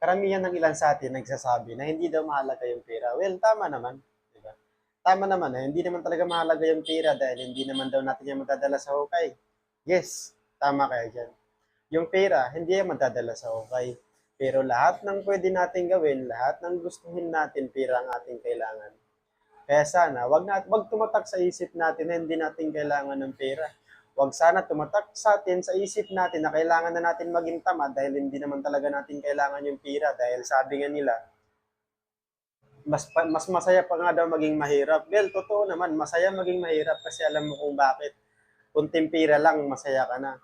karamihan ng ilan sa atin nagsasabi na hindi daw mahalaga yung pera. Well, tama naman, di ba? Tama naman na hindi naman talaga mahalaga yung pera dahil hindi naman daw natin yan madadala sa hukay. Yes, tama kayo dyan. Yung pera, hindi yan madadala sa hukay. Pero lahat ng pwede natin gawin, lahat ng gustuhin natin, pera ang ating kailangan. Kaya sana, wag tumatak sa isip natin na hindi natin kailangan ng pera. Wag sana tumatak sa atin sa isip natin na kailangan na natin maging tamad dahil hindi naman talaga natin kailangan yung pera. Dahil sabi nga nila, mas masaya pa nga daw maging mahirap. Well, totoo naman, masaya maging mahirap kasi alam mo kung bakit. Kunting pera lang, masaya ka na.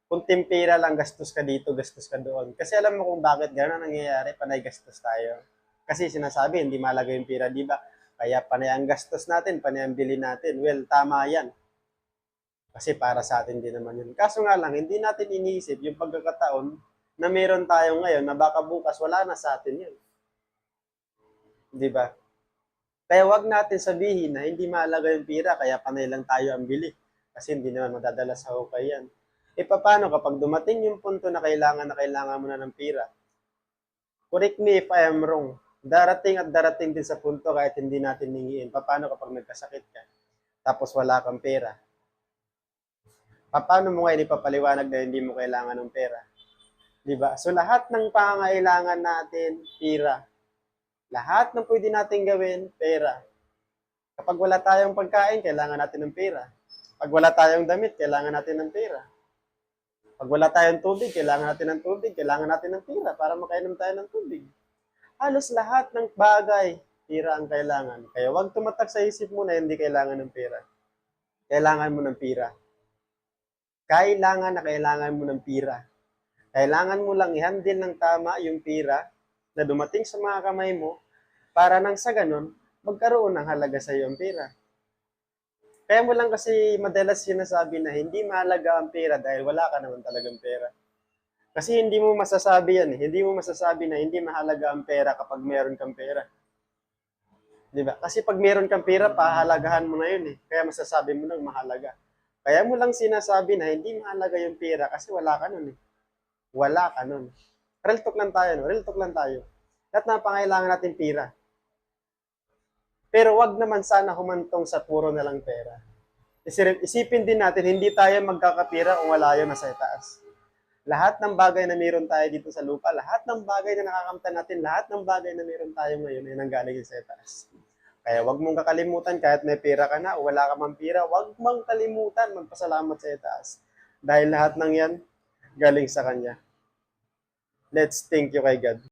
Kunting pera lang, gastos ka dito, gastos ka doon. Kasi alam mo kung bakit gano'n ang nangyayari, panay gastos tayo. Kasi sinasabi, hindi mahalaga yung pera, di ba? Kaya panay ang gastos natin, panay ang bili natin. Well, tama yan. Kasi para sa atin din naman yun. Kaso nga lang, hindi natin iniisip yung pagkakataon na meron tayo ngayon na baka bukas wala na sa atin yun. Di ba? Kaya wag natin sabihin na hindi mahalaga yung pera, kaya panay lang tayo ang bili. Kasi hindi naman madadala sa hukay yan. E paano kapag dumating yung punto na kailangan mo na ng pera? Correct me if I am wrong. Darating at darating din sa punto kahit hindi natin hingiin. Paano kapag nagkasakit ka? Tapos wala kang pera. Paano mo ngayon ipapaliwanag na hindi mo kailangan ng pera? Di ba? So lahat ng pangangailangan natin, pera. Lahat ng pwede natin gawin, pera. Kapag wala tayong pagkain, kailangan natin ng pera. Pag wala tayong damit, kailangan natin ng pera. Pag wala tayong tubig, kailangan natin ng tubig. Kailangan natin ng pera para makainom tayo ng tubig. Halos lahat ng bagay, pera ang kailangan. Kaya huwag tumatak sa isip mo na hindi kailangan ng pera. Kailangan mo ng pera. Kailangan mo ng pera. Kailangan mo lang i-handle ng tama yung pera na dumating sa mga kamay mo para nang sa ganun, magkaroon ng halaga sa iyo ang pera. Kaya mo lang kasi madalas sinasabi na hindi mahalaga ang pera dahil wala ka naman talagang pera. Kasi hindi mo masasabi yan eh. Hindi mo masasabi na hindi mahalaga ang pera kapag meron kang pera. Di ba? Kasi pag meron kang pera, pahalagahan mo na yun eh. Kaya masasabi mo nang mahalaga. Kaya mo lang sinasabi na hindi mahalaga yung pera kasi wala ka nun eh. Wala ka nun. Real talk lang tayo, no? Real talk lang tayo. Lahat na pangailangan natin pera. Pero wag naman sana humantong sa puro na lang pera. Isipin din natin, hindi tayo magkakapira kung wala yun nasa itaas. Lahat ng bagay na meron tayo dito sa lupa, lahat ng bagay na nakakamtan natin, lahat ng bagay na meron tayo ngayon ay nanggaling sa itaas. Kaya wag mong kakalimutan kahit may pera ka na o wala ka mang pera, wag mong kalimutan magpasalamat sa itaas. Dahil lahat ng yan, galing sa Kanya. Let's thank you kay God.